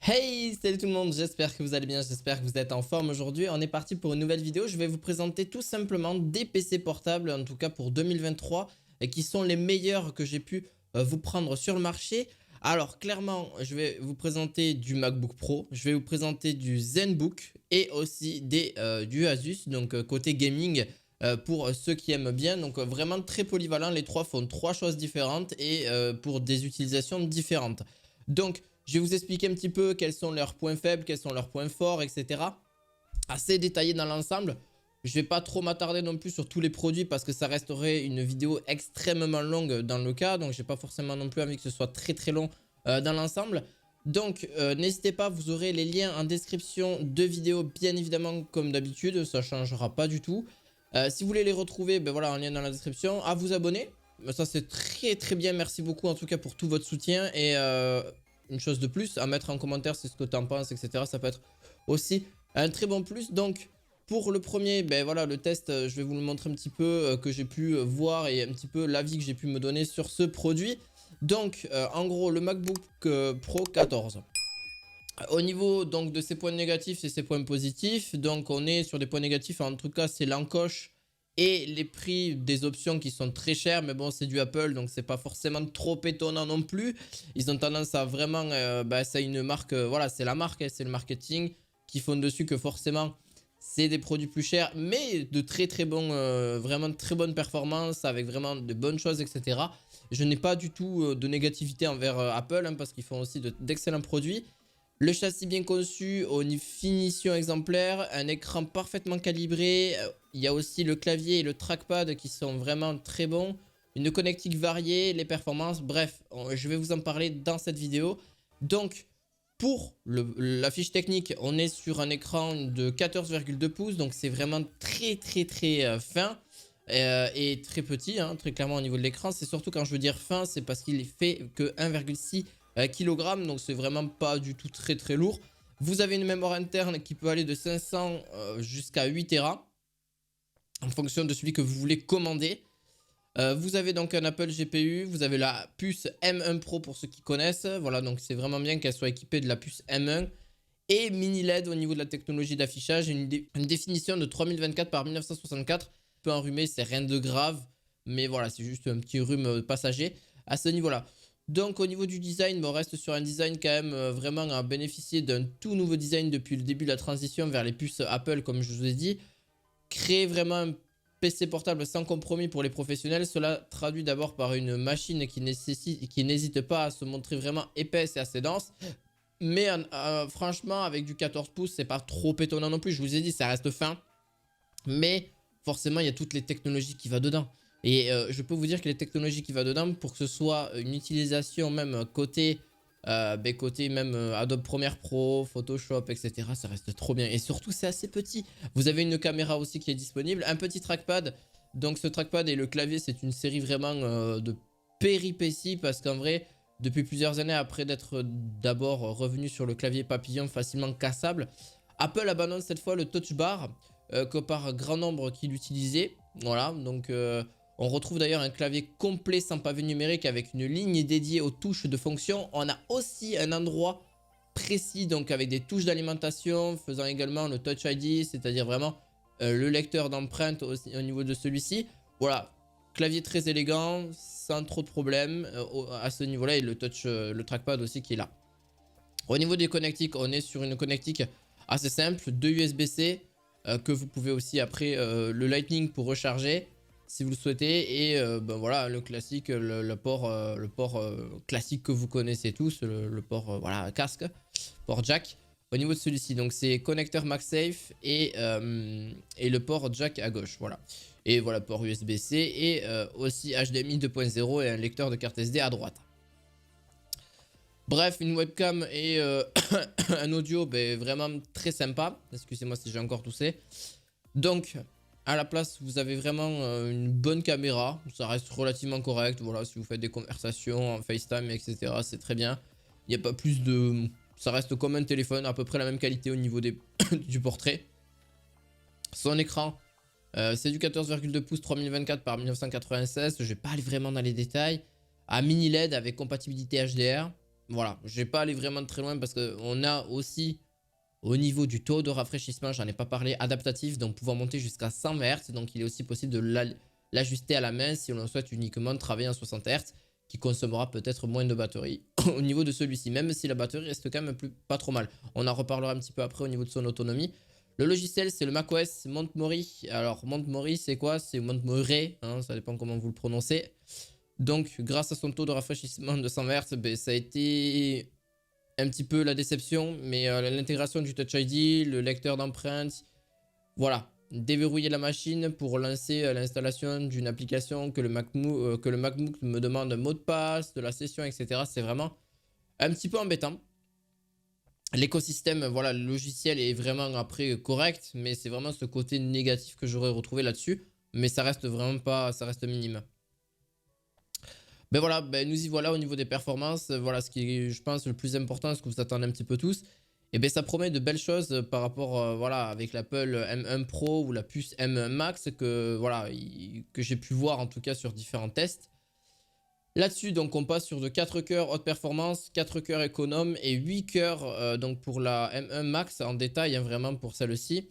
Hey, salut tout le monde, j'espère que vous allez bien, j'espère que vous êtes en forme aujourd'hui. On est parti pour une nouvelle vidéo, je vais vous présenter tout simplement des PC portables, en tout cas pour 2023, et qui sont les meilleurs que j'ai pu vous prendre sur le marché. Alors clairement, je vais vous présenter du MacBook Pro, je vais vous présenter du ZenBook et aussi du Asus, donc côté gaming. Pour ceux qui aiment bien, donc vraiment très polyvalent, les trois font trois choses différentes et pour des utilisations différentes. Donc je vais vous expliquer un petit peu quels sont leurs points faibles, quels sont leurs points forts, etc. Assez détaillé dans l'ensemble. Je ne vais pas trop m'attarder non plus sur tous les produits parce que ça resterait une vidéo extrêmement longue dans le cas. Donc, je n'ai pas forcément non plus envie que ce soit très très long dans l'ensemble. Donc, n'hésitez pas, vous aurez les liens en description de vidéo, bien évidemment, comme d'habitude. Ça ne changera pas du tout. Si vous voulez les retrouver, ben voilà, un lien dans la description. À vous abonner. Ça, c'est très très bien. Merci beaucoup en tout cas pour tout votre soutien. Et une chose de plus, à mettre en commentaire, c'est ce que tu en penses, etc. Ça peut être aussi un très bon plus. Donc, pour le premier, ben voilà, le test, je vais vous le montrer un petit peu que j'ai pu voir et un petit peu l'avis que j'ai pu me donner sur ce produit. Donc, en gros, le MacBook Pro 14. Au niveau donc de ses points négatifs et ses points positifs, donc on est sur des points négatifs, en tout cas c'est l'encoche et les prix des options qui sont très chers, mais bon c'est du Apple donc c'est pas forcément trop étonnant non plus. Ils ont tendance à vraiment, c'est une marque, voilà c'est la marque, c'est le marketing qui font dessus que forcément c'est des produits plus chers, mais de très très bons, vraiment très bonnes performances avec vraiment de bonnes choses, etc. Je n'ai pas du tout de négativité envers Apple hein, parce qu'ils font aussi d'excellents produits. Le châssis bien conçu, une finition exemplaire, un écran parfaitement calibré. Il y a aussi le clavier et le trackpad qui sont vraiment très bons. Une connectique variée, les performances, bref, je vais vous en parler dans cette vidéo. Donc, pour la fiche technique, on est sur un écran de 14,2 pouces, donc c'est vraiment très très très fin. Et très petit, hein, très clairement au niveau de l'écran. C'est surtout quand je veux dire fin, c'est parce qu'il fait que 1,6 kg, donc c'est vraiment pas du tout très très lourd. Vous avez une mémoire interne qui peut aller de 500 jusqu'à 8 Tera en fonction de celui que vous voulez commander. Vous avez donc un Apple GPU, vous avez la puce M1 Pro pour ceux qui connaissent. Voilà, donc c'est vraiment bien qu'elle soit équipée de la puce M1. Et mini LED au niveau de la technologie d'affichage, une définition de 3024 par 1964. Peu enrhumé, c'est rien de grave, mais voilà, c'est juste un petit rhume passager à ce niveau-là. Donc au niveau du design, on reste sur un design quand même vraiment à bénéficier d'un tout nouveau design depuis le début de la transition vers les puces Apple, comme je vous ai dit. Créer vraiment un PC portable sans compromis pour les professionnels, cela traduit d'abord par une machine qui n'hésite pas à se montrer vraiment épaisse et assez dense. Mais franchement, avec du 14 pouces, c'est pas trop étonnant non plus. Je vous ai dit, ça reste fin. Mais forcément, il y a toutes les technologies qui vont dedans. Et je peux vous dire que les technologies qui vont dedans, pour que ce soit une utilisation même côté même Adobe Premiere Pro, Photoshop, etc. Ça reste trop bien. Et surtout, c'est assez petit. Vous avez une caméra aussi qui est disponible. Un petit trackpad. Donc ce trackpad et le clavier, c'est une série vraiment de péripéties. Parce qu'en vrai, depuis plusieurs années, après d'être d'abord revenu sur le clavier papillon facilement cassable, Apple abandonne cette fois le touch bar que par grand nombre qui l'utilisaient. Voilà, donc on retrouve d'ailleurs un clavier complet sans pavé numérique avec une ligne dédiée aux touches de fonction. On a aussi un endroit précis, donc avec des touches d'alimentation, faisant également le Touch ID, c'est-à-dire vraiment le lecteur d'empreintes au niveau de celui-ci. Voilà, clavier très élégant, sans trop de problèmes à ce niveau-là, et le trackpad aussi qui est là. Au niveau des connectiques, on est sur une connectique assez simple, deux USB-C que vous pouvez aussi après le Lightning pour recharger si vous le souhaitez, et ben voilà le classique, le port classique que vous connaissez tous, le port voilà casque, port jack. Au niveau de celui-ci, donc c'est connecteur MagSafe et le port jack à gauche, voilà. Et voilà, port USB-C et aussi HDMI 2.0 et un lecteur de carte SD à droite. Bref, une webcam et un audio vraiment très sympa. Excusez-moi si j'ai encore toussé. Donc, à la place, vous avez vraiment une bonne caméra. Ça reste relativement correct. Voilà, si vous faites des conversations en FaceTime, etc., c'est très bien. Il n'y a pas plus de... Ça reste comme un téléphone, à peu près la même qualité au niveau du portrait. Son écran, c'est du 14,2 pouces 3024 par 1996. Je ne vais pas aller vraiment dans les détails. À mini LED avec compatibilité HDR. voilà, je vais pas aller vraiment très loin parce qu'on a aussi, au niveau du taux de rafraîchissement, j'en ai pas parlé, adaptatif, donc pouvoir monter jusqu'à 120 Hz. Donc il est aussi possible de l'ajuster à la main si on souhaite uniquement travailler en 60 Hz, qui consommera peut-être moins de batterie au niveau de celui-ci, même si la batterie reste quand même pas trop mal. On en reparlera un petit peu après au niveau de son autonomie. Le logiciel, c'est le macOS Monterey. Alors, Monterey, c'est quoi? C'est Monterey, hein, ça dépend comment vous le prononcez. Donc, grâce à son taux de rafraîchissement de 120 Hz, ben, ça a été un petit peu la déception. Mais l'intégration du Touch ID, le lecteur d'empreintes, voilà. Déverrouiller la machine pour lancer l'installation d'une application que le MacBook me demande un mot de passe, de la session, etc. C'est vraiment un petit peu embêtant. L'écosystème, voilà, le logiciel est vraiment après correct, mais c'est vraiment ce côté négatif que j'aurais retrouvé là-dessus. Mais ça reste vraiment pas, ça reste minime. Ben voilà, ben nous y voilà au niveau des performances. Voilà ce qui est, je pense, le plus important, ce que vous attendez un petit peu tous. Et ben ça promet de belles choses par rapport, voilà, avec l'Apple M1 Pro ou la puce M1 Max que, voilà, que j'ai pu voir en tout cas sur différents tests. Là-dessus, donc on passe sur de 4 cœurs haute performance, 4 cœurs économe et 8 cœurs donc pour la M1 Max en détail, hein, vraiment pour celle-ci.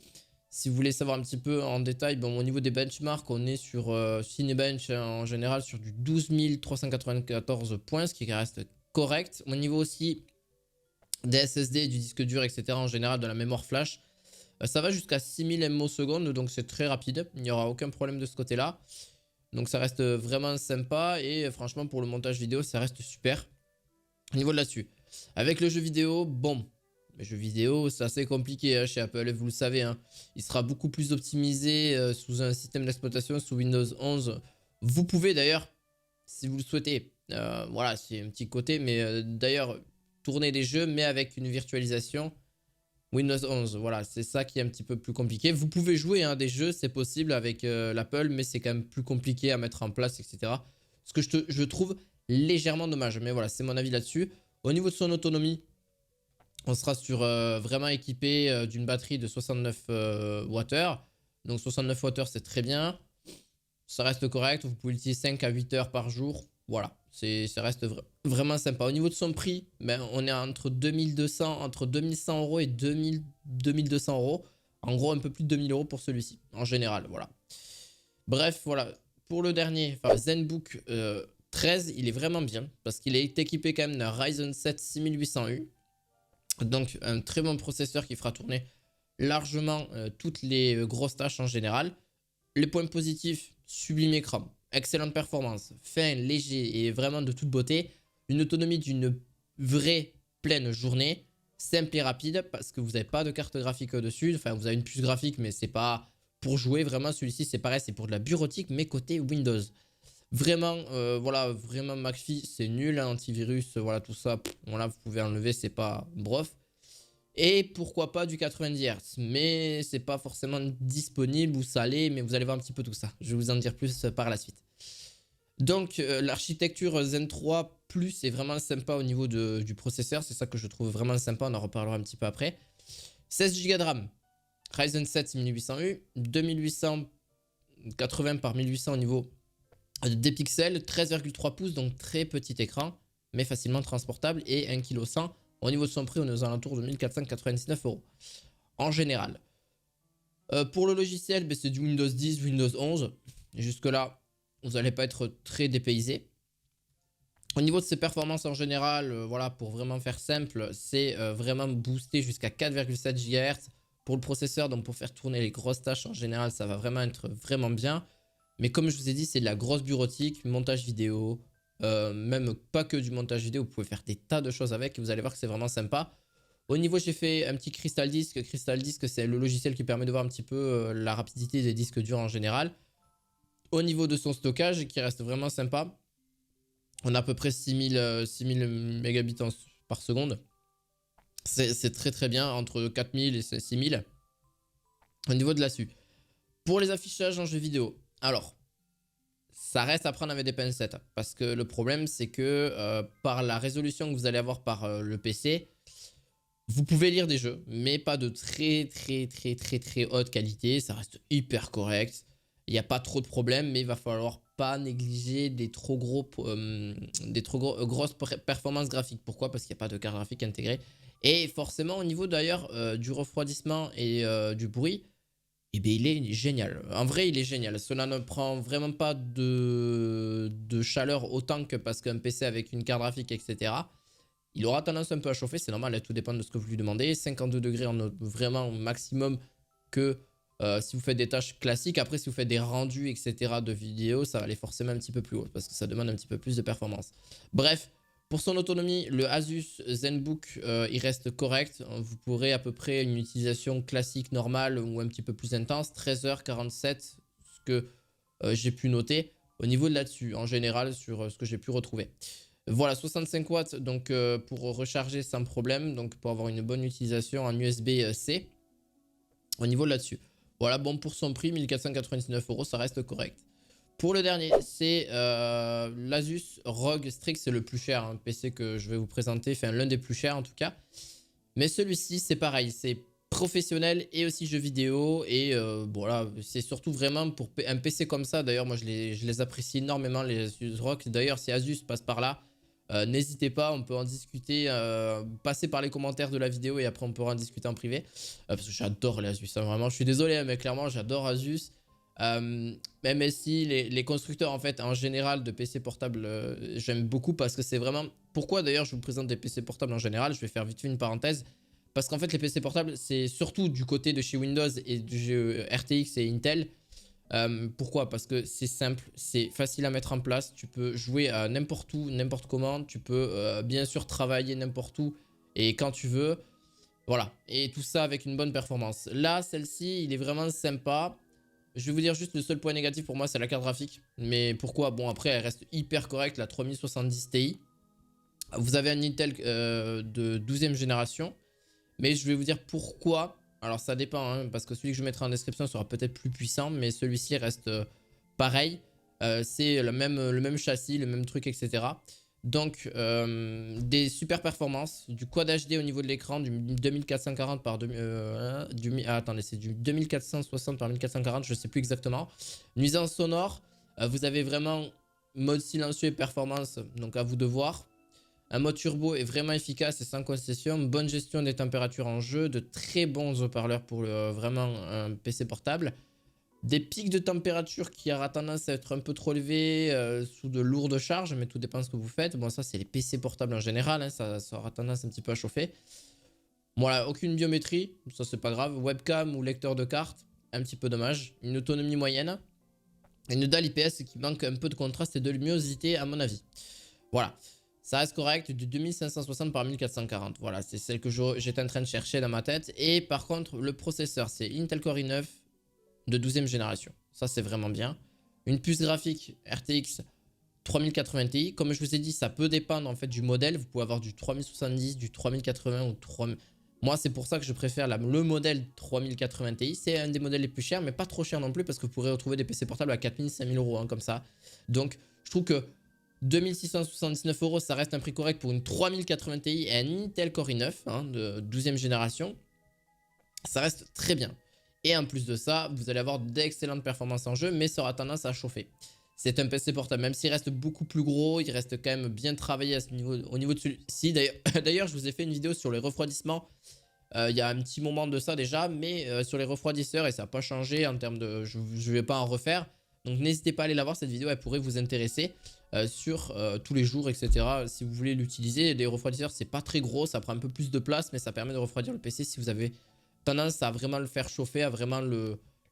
Si vous voulez savoir un petit peu en détail, bon, au niveau des benchmarks, on est sur Cinebench en général sur du 12 394 points, ce qui reste correct. Au niveau aussi des SSD, du disque dur, etc. en général, de la mémoire flash, ça va jusqu'à 6000 MO/s, donc c'est très rapide. Il n'y aura aucun problème de ce côté-là. Donc ça reste vraiment sympa et franchement pour le montage vidéo ça reste super. Au niveau de là-dessus. Avec le jeu vidéo, bon, le jeu vidéo c'est assez compliqué hein, chez Apple, vous le savez. Hein. Il sera beaucoup plus optimisé sous un système d'exploitation sous Windows 11. Vous pouvez d'ailleurs, si vous le souhaitez, voilà c'est un petit côté, mais d'ailleurs tourner des jeux mais avec une virtualisation Windows 11, voilà, c'est ça qui est un petit peu plus compliqué. Vous pouvez jouer hein, des jeux, c'est possible avec l'Apple, mais c'est quand même plus compliqué à mettre en place, etc. Ce que je trouve légèrement dommage, mais voilà, c'est mon avis là-dessus. Au niveau de son autonomie, on sera sur vraiment équipé d'une batterie de 69 Wh. Donc 69 Wh, c'est très bien. Ça reste correct, vous pouvez l'utiliser 5 à 8 heures par jour. Voilà, ça reste vraiment sympa. Au niveau de son prix, ben, on est entre 2200, entre 2100 euros et 2200 euros. En gros, un peu plus de 2000 euros pour celui-ci, en général. Voilà. Bref, voilà. Pour le dernier, enfin, ZenBook 13, il est vraiment bien parce qu'il est équipé quand même d'un Ryzen 7 6800U. Donc, un très bon processeur qui fera tourner largement toutes les grosses tâches en général. Les points positifs, sublime écran, excellente performance, fin, léger et vraiment de toute beauté. Une autonomie d'une vraie pleine journée, simple et rapide parce que vous n'avez pas de carte graphique au-dessus. Enfin, vous avez une puce graphique, mais c'est pas pour jouer. Vraiment, celui-ci, c'est pareil, c'est pour de la bureautique, mais côté Windows. Vraiment, voilà, vraiment McAfee, c'est nul, hein, antivirus, voilà, tout ça. Voilà, vous pouvez enlever, c'est pas brof. Et pourquoi pas du 90 Hz, mais c'est pas forcément disponible ou ça l'est, mais vous allez voir un petit peu tout ça. Je vais vous en dire plus par la suite. Donc l'architecture Zen 3 Plus est vraiment sympa au niveau du processeur, c'est ça que je trouve vraiment sympa, on en reparlera un petit peu après. 16 Go de RAM, Ryzen 7 6800U, 2880 par 1800 au niveau des pixels, 13,3 pouces, donc très petit écran, mais facilement transportable, et 1,1 kg. Au niveau de son prix, on est aux alentours de 1499 euros en général. Pour le logiciel, c'est du Windows 10, Windows 11. Jusque-là, vous n'allez pas être très dépaysé. Au niveau de ses performances en général, voilà, pour vraiment faire simple, c'est vraiment boosté jusqu'à 4,7 GHz pour le processeur. Donc pour faire tourner les grosses tâches en général, ça va vraiment être vraiment bien. Mais comme je vous ai dit, c'est de la grosse bureautique, montage vidéo, même pas que du montage vidéo, vous pouvez faire des tas de choses avec et vous allez voir que c'est vraiment sympa. Au niveau, j'ai fait un petit Crystal Disk. Crystal Disk, c'est le logiciel qui permet de voir un petit peu la rapidité des disques durs en général. Au niveau de son stockage, qui reste vraiment sympa, on a à peu près 6000 mégabits par seconde. C'est très très bien, entre 4000 et 6000 au niveau de la SU. Pour les affichages en jeu vidéo, alors, ça reste à prendre avec des pincettes. Parce que le problème, c'est que par la résolution que vous allez avoir par le PC, vous pouvez lire des jeux, mais pas de très haute qualité. Ça reste hyper correct. Il n'y a pas trop de problèmes, mais il va falloir pas négliger grosses performances graphiques. Pourquoi? Parce qu'il n'y a pas de carte graphique intégrée. Et forcément, au niveau d'ailleurs du refroidissement et du bruit, eh bien, il est génial. En vrai, il est génial. Cela ne prend vraiment pas de chaleur autant que parce qu'un PC avec une carte graphique, etc. Il aura tendance un peu à chauffer, c'est normal, tout dépend de ce que vous lui demandez. 52 degrés en vraiment maximum que si vous faites des tâches classiques. Après, si vous faites des rendus, etc. de vidéos, ça va aller forcément un petit peu plus haut parce que ça demande un petit peu plus de performance. Bref, pour son autonomie, le Asus ZenBook, il reste correct. Vous pourrez à peu près une utilisation classique, normale ou un petit peu plus intense. 13h47, ce que j'ai pu noter au niveau de là-dessus, en général, sur ce que j'ai pu retrouver. Voilà, 65 watts donc, pour recharger sans problème, donc pour avoir une bonne utilisation en USB-C au niveau de là-dessus. Voilà, bon, pour son prix, 1499 €, ça reste correct. Pour le dernier, c'est l'Asus ROG Strix, c'est le plus cher, un PC que je vais vous présenter, enfin l'un des plus chers en tout cas. Mais celui-ci, c'est pareil, c'est professionnel et aussi jeux vidéo. Et voilà, c'est surtout vraiment pour un PC comme ça. D'ailleurs, moi, je les apprécie énormément, les Asus ROG. D'ailleurs, si Asus passe par là, n'hésitez pas, on peut en discuter. Passer par les commentaires de la vidéo et après, on pourra en discuter en privé. Parce que j'adore les Asus, hein, vraiment. Je suis désolé, hein, mais clairement, j'adore Asus. Même si les constructeurs en fait en général de PC portables j'aime beaucoup parce que c'est vraiment pourquoi d'ailleurs je vous présente des PC portables en général. Je vais faire vite fait une parenthèse parce qu'en fait les PC portables c'est surtout du côté de chez Windows et du jeu RTX et Intel. Pourquoi? Parce que c'est simple, c'est facile à mettre en place, tu peux jouer à n'importe où, n'importe comment, tu peux bien sûr travailler n'importe où et quand tu veux, voilà, et tout ça avec une bonne performance. Là celle-ci il est vraiment sympa. Je vais vous dire juste le seul point négatif pour moi, c'est la carte graphique. Mais pourquoi? Bon, après, elle reste hyper correcte, la 3070 Ti. Vous avez un Intel de 12e génération. Mais je vais vous dire pourquoi. Alors, ça dépend, hein, parce que celui que je mettrai en description sera peut-être plus puissant. Mais celui-ci reste pareil. C'est le même châssis, le même truc, etc. Donc, des super performances, du Quad HD au niveau de l'écran, du 2440 par... attendez, c'est du 2460 par 1440, je ne sais plus exactement. Nuisance sonore, vous avez vraiment mode silencieux et performance, donc à vous de voir. Un mode turbo est vraiment efficace et sans concession. Bonne gestion des températures en jeu, de très bons haut-parleurs pour vraiment un PC portable. Des pics de température qui aura tendance à être un peu trop élevés sous de lourdes charges, mais tout dépend de ce que vous faites. Bon, ça, c'est les PC portables en général, hein, ça aura tendance un petit peu à chauffer. Voilà, aucune biométrie, ça, c'est pas grave. Webcam ou lecteur de carte, un petit peu dommage. Une autonomie moyenne. Une dalle IPS qui manque un peu de contraste et de luminosité, à mon avis. Voilà, ça reste correct, du 2560 par 1440. Voilà, c'est celle que j'étais en train de chercher dans ma tête. Et par contre, le processeur, c'est Intel Core i9 de 12e génération. Ça, c'est vraiment bien. Une puce graphique RTX 3080 Ti. Comme je vous ai dit, ça peut dépendre en fait du modèle. Vous pouvez avoir du 3070, du 3080 ou 3000. Moi, c'est pour ça que je préfère le modèle 3080 Ti. C'est un des modèles les plus chers, mais pas trop cher non plus parce que vous pourrez retrouver des PC portables à 4000, 5000 €, hein, comme ça. Donc, je trouve que 2679 €, ça reste un prix correct pour une 3080 Ti et un Intel Core i9 hein, de 12e génération. Ça reste très bien. Et en plus de ça, vous allez avoir d'excellentes performances en jeu, mais ça aura tendance à chauffer. C'est un PC portable, même s'il reste beaucoup plus gros, il reste quand même bien travaillé à ce niveau, au niveau de celui-ci. D'ailleurs, je vous ai fait une vidéo sur les refroidissements il y a un petit moment de ça déjà, mais sur les refroidisseurs, et ça n'a pas changé en termes de... Je ne vais pas en refaire. Donc n'hésitez pas à aller la voir, cette vidéo, elle pourrait vous intéresser sur tous les jours, etc. Si vous voulez l'utiliser, les refroidisseurs, c'est pas très gros, ça prend un peu plus de place, mais ça permet de refroidir le PC si vous avez tendance à vraiment le faire chauffer, à vraiment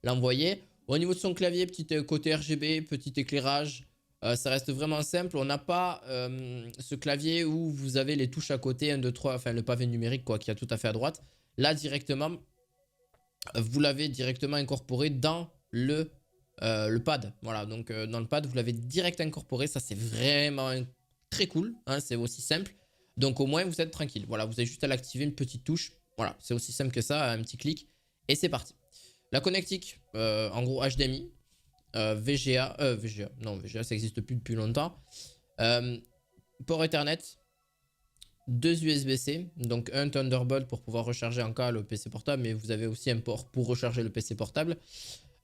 l'envoyer. Au niveau de son clavier, petit côté RGB, petit éclairage, ça reste vraiment simple. On n'a pas ce clavier où vous avez les touches à côté, 1, 2, 3, enfin le pavé numérique quoi, qui est tout à fait à droite. Là, directement, vous l'avez directement incorporé dans le pad. Voilà, donc dans le pad, vous l'avez direct incorporé. Ça, c'est vraiment très cool. Hein, c'est aussi simple. Donc au moins, vous êtes tranquille. Voilà, vous avez juste à l'activer, une petite touche. Voilà, c'est aussi simple que ça, un petit clic. Et c'est parti. La connectique, en gros HDMI, VGA, non VGA ça existe plus depuis longtemps. Port Ethernet, 2 USB-C, donc un Thunderbolt pour pouvoir recharger en cas le PC portable, mais vous avez aussi un port pour recharger le PC portable.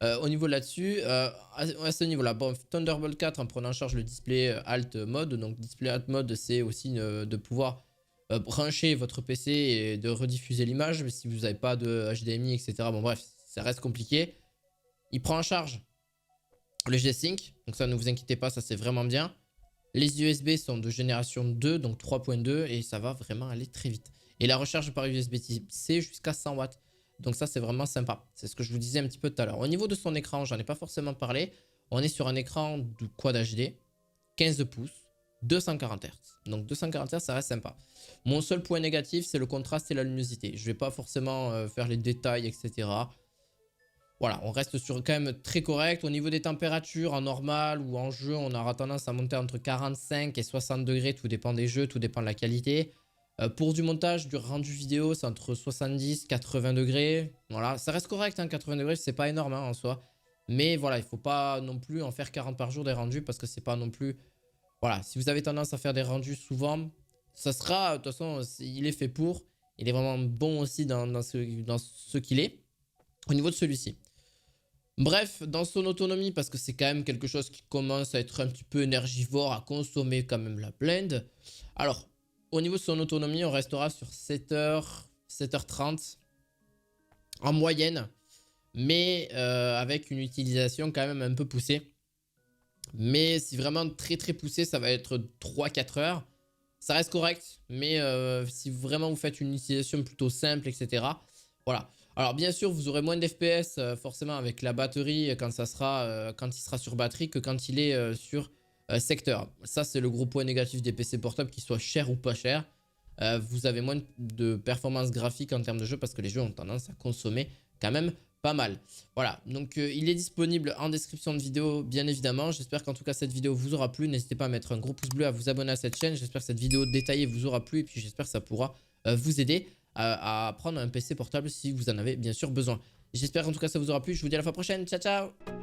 au niveau là-dessus, à ce niveau-là, bon, Thunderbolt 4 en prenant en charge le display Alt Mode. Donc display Alt Mode, c'est aussi de pouvoir brancher votre PC et de rediffuser l'image. Mais si vous n'avez pas de HDMI, etc. Bon bref, ça reste compliqué. Il prend en charge le G-Sync, donc ça ne vous inquiétez pas, ça c'est vraiment bien. Les USB sont de génération 2, donc 3.2, et ça va vraiment aller très vite. Et la recharge par USB Type C jusqu'à 100 watts. Donc ça c'est vraiment sympa. C'est ce que je vous disais un petit peu tout à l'heure. Au niveau de son écran, j'en ai pas forcément parlé. On est sur un écran de Quad HD, 15 pouces, 240 Hz. Donc 240 Hz, ça reste sympa. Mon seul point négatif, c'est le contraste et la luminosité. Je vais pas forcément faire les détails, etc. Voilà, on reste sur quand même très correct. Au niveau des températures, en normal ou en jeu, on aura tendance à monter entre 45 et 60 degrés. Tout dépend des jeux, tout dépend de la qualité. Pour du montage, du rendu vidéo, c'est entre 70 et 80 degrés. Voilà, ça reste correct, hein, 80 degrés, c'est pas énorme hein, en soi. Mais voilà, il faut pas non plus en faire 40 par jour des rendus parce que c'est pas non plus... Voilà, si vous avez tendance à faire des rendus souvent, ça sera... De toute façon, il est fait pour. Il est vraiment bon aussi dans ce qu'il est. Au niveau de celui-ci. Bref, dans son autonomie, parce que c'est quand même quelque chose qui commence à être un petit peu énergivore, à consommer quand même la blende. Alors, au niveau de son autonomie, on restera sur 7h, 7h30 en moyenne, mais avec une utilisation quand même un peu poussée. Mais si vraiment très très poussé, ça va être 3-4 heures. Ça reste correct, mais si vraiment vous faites une utilisation plutôt simple, etc. Voilà. Alors bien sûr, vous aurez moins d'FPS forcément avec la batterie quand il sera sur batterie que quand il est sur secteur. Ça, c'est le gros point négatif des PC portables, qu'ils soient chers ou pas chers. Vous avez moins de performance graphique en termes de jeu parce que les jeux ont tendance à consommer quand même pas mal. Voilà, donc il est disponible en description de vidéo, bien évidemment. J'espère qu'en tout cas cette vidéo vous aura plu. N'hésitez pas à mettre un gros pouce bleu, à vous abonner à cette chaîne. J'espère que cette vidéo détaillée vous aura plu et puis j'espère que ça pourra vous aider à prendre un PC portable si vous en avez bien sûr besoin. J'espère qu'en tout cas ça vous aura plu. Je vous dis à la fois prochaine. Ciao, ciao!